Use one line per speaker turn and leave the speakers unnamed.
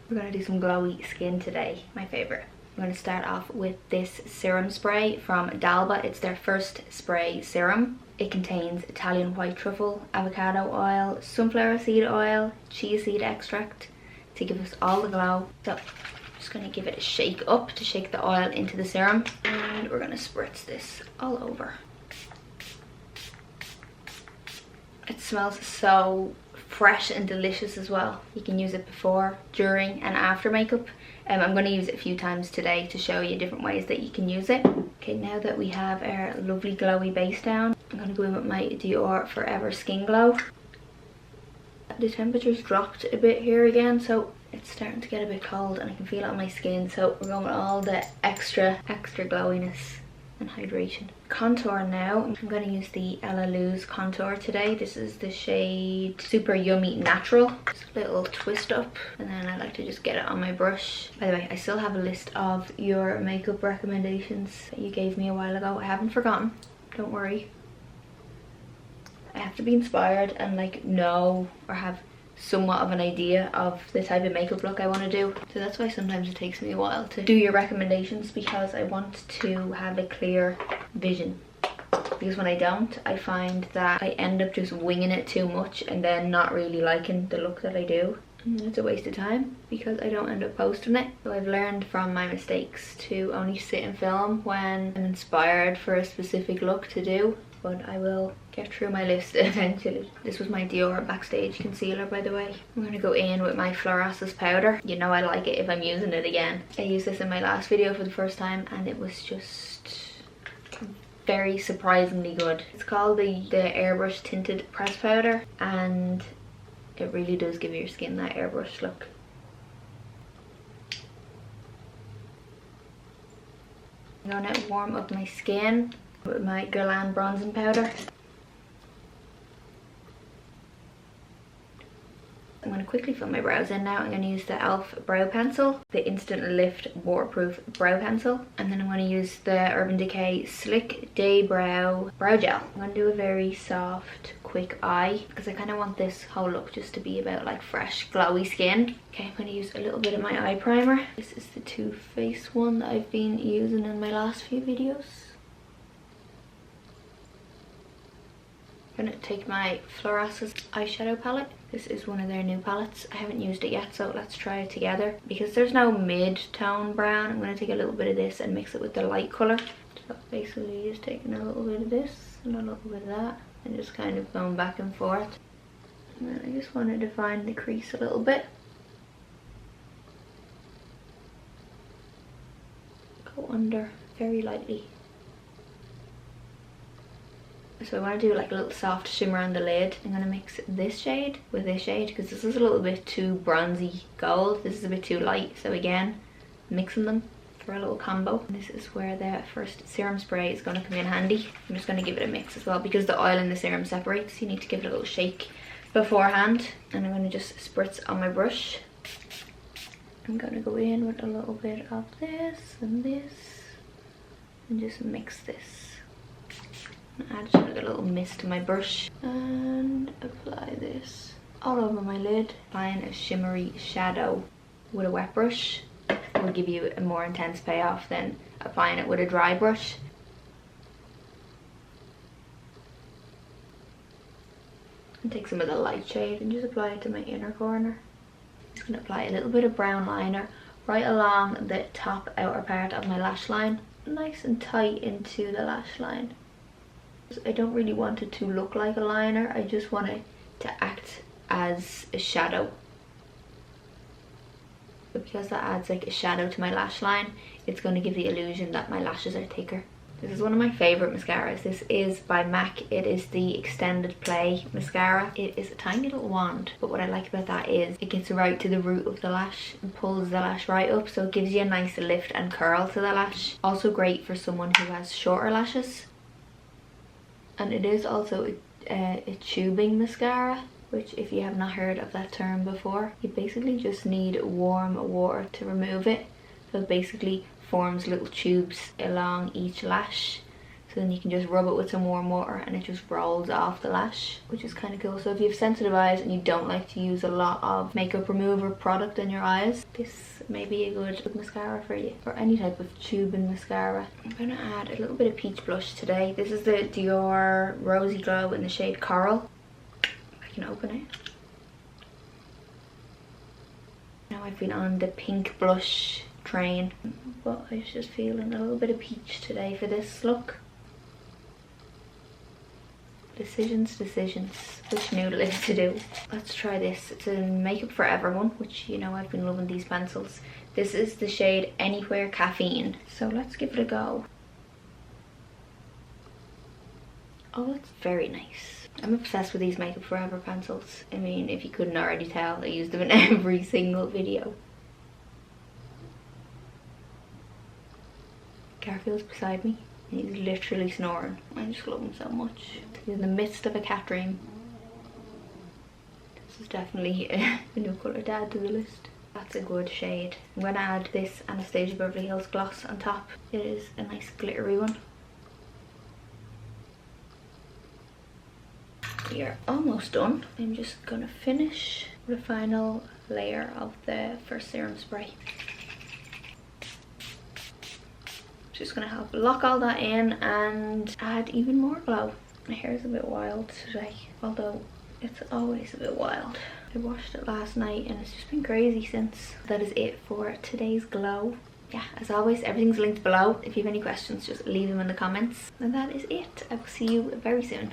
We're going to do some glowy skin today, my favourite. I'm going to start off with this serum spray from Dalba. It's their first spray serum. It contains Italian white truffle, avocado oil, sunflower seed oil, chia seed extract to give us all the glow. So I'm just going to give it a shake up to shake the oil into the serum. And we're going to spritz this all over. It smells so fresh and delicious as well. You can use it before, during and after makeup. I'm going to use it a few times today to show you different ways that you can use it. Okay, now that we have our lovely glowy base down, I'm going to go in with my Dior Forever Skin Glow. The temperature's dropped a bit here again, so it's starting to get a bit cold and I can feel it on my skin. So we're going with all the extra glowiness and hydration. Contour now. I'm going to use the Ella Luz contour today. This is the shade Super Yummy Natural. Just a little twist up and then I like to just get it on my brush. By the way, I still have a list of your makeup recommendations that you gave me a while ago. I haven't forgotten, don't worry. I have to be inspired and like know or have somewhat of an idea of the type of makeup look I want to do. So that's why sometimes it takes me a while to do your recommendations, because I want to have a clear vision. Because when I don't, I find that I end up just winging it too much and then not really liking the look that I do. And it's a waste of time because I don't end up posting it. So I've learned from my mistakes to only sit and film when I'm inspired for a specific look to do. But I will get through my list eventually. This was my Dior Backstage concealer, by the way. I'm going to go in with my Florasis powder. You know I like it if I'm using it again. I used this in my last video for the first time and it was just very surprisingly good. It's called the Airbrush Tinted Press Powder and it really does give your skin that airbrush look. I'm going to warm up my skin with my Guerlain bronzing powder. I'm going to quickly fill my brows in now. I'm going to use the e.l.f. brow pencil, the Instant Lift waterproof brow pencil, and then I'm going to use the Urban Decay Slick Day Brow Gel. I'm going to do a very soft, quick eye because I kind of want this whole look just to be about like fresh, glowy skin. Okay, I'm going to use a little bit of my eye primer. This is the Too Faced one that I've been using in my last few videos. I'm going to take my Florasis eyeshadow palette. This is one of their new palettes. I haven't used it yet, so let's try it together. Because there's no mid-tone brown, I'm going to take a little bit of this and mix it with the light colour. So basically just taking a little bit of this and a little bit of that and just kind of going back and forth. And then I just want to define the crease a little bit. Go under very lightly. So I want to do like a little soft shimmer on the lid. I'm going to mix this shade with this shade because this is a little bit too bronzy gold. This is a bit too light. So again, mixing them for a little combo. And this is where the first serum spray is going to come in handy. I'm just going to give it a mix as well because the oil and the serum separates. You need to give it a little shake beforehand. And I'm going to just spritz on my brush. I'm going to go in with a little bit of this and this and just mix this. Add just like a little mist to my brush and apply this all over my lid. Applying a shimmery shadow with a wet brush will give you a more intense payoff than applying it with a dry brush. And take some of the light shade and just apply it to my inner corner. Just going to apply a little bit of brown liner right along the top outer part of my lash line, nice and tight into the lash line. I don't really want it to look like a liner, I just want it to act as a shadow. But because that adds like a shadow to my lash line, it's going to give the illusion that my lashes are thicker. This is one of my favourite mascaras. This is by MAC. It is the Extended Play mascara. It is a tiny little wand, but what I like about that is it gets right to the root of the lash and pulls the lash right up, so it gives you a nice lift and curl to the lash. Also great for someone who has shorter lashes. And it is also a tubing mascara, which if you have not heard of that term before, you basically just need warm water to remove it. So it basically forms little tubes along each lash. So then you can just rub it with some warm water and it just rolls off the lash, which is kind of cool. So if you have sensitive eyes and you don't like to use a lot of makeup remover product in your eyes, this may be a good mascara for you, or any type of tube and mascara. I'm going to add a little bit of peach blush today. This is the Dior Rosy Glow in the shade Coral. I can open it. Now I've been on the pink blush train, but I was just feeling a little bit of peach today for this look. Decisions. Which noodle is to do? Let's try this. It's a Makeup Forever one, which you know I've been loving these pencils. This is the shade Anywhere Caffeine. So let's give it a go. Oh, it's very nice. I'm obsessed with these Makeup Forever pencils. I mean, if you couldn't already tell, I use them in every single video. Garfield's beside me. He's literally snoring. I just love him so much. He's in the midst of a cat dream. This is definitely a new colour to add to the list. That's a good shade. I'm going to add this Anastasia Beverly Hills gloss on top. It is a nice glittery one. We are almost done. I'm just going to finish with a final layer of the first serum spray. Just gonna help lock all that in and add even more glow. My hair is a bit wild today, although it's always a bit wild. I washed it last night and it's just been crazy since. That is it for today's glow. Yeah, as always, everything's linked below. If you have any questions, just leave them in the comments. And that is it. I will see you very soon.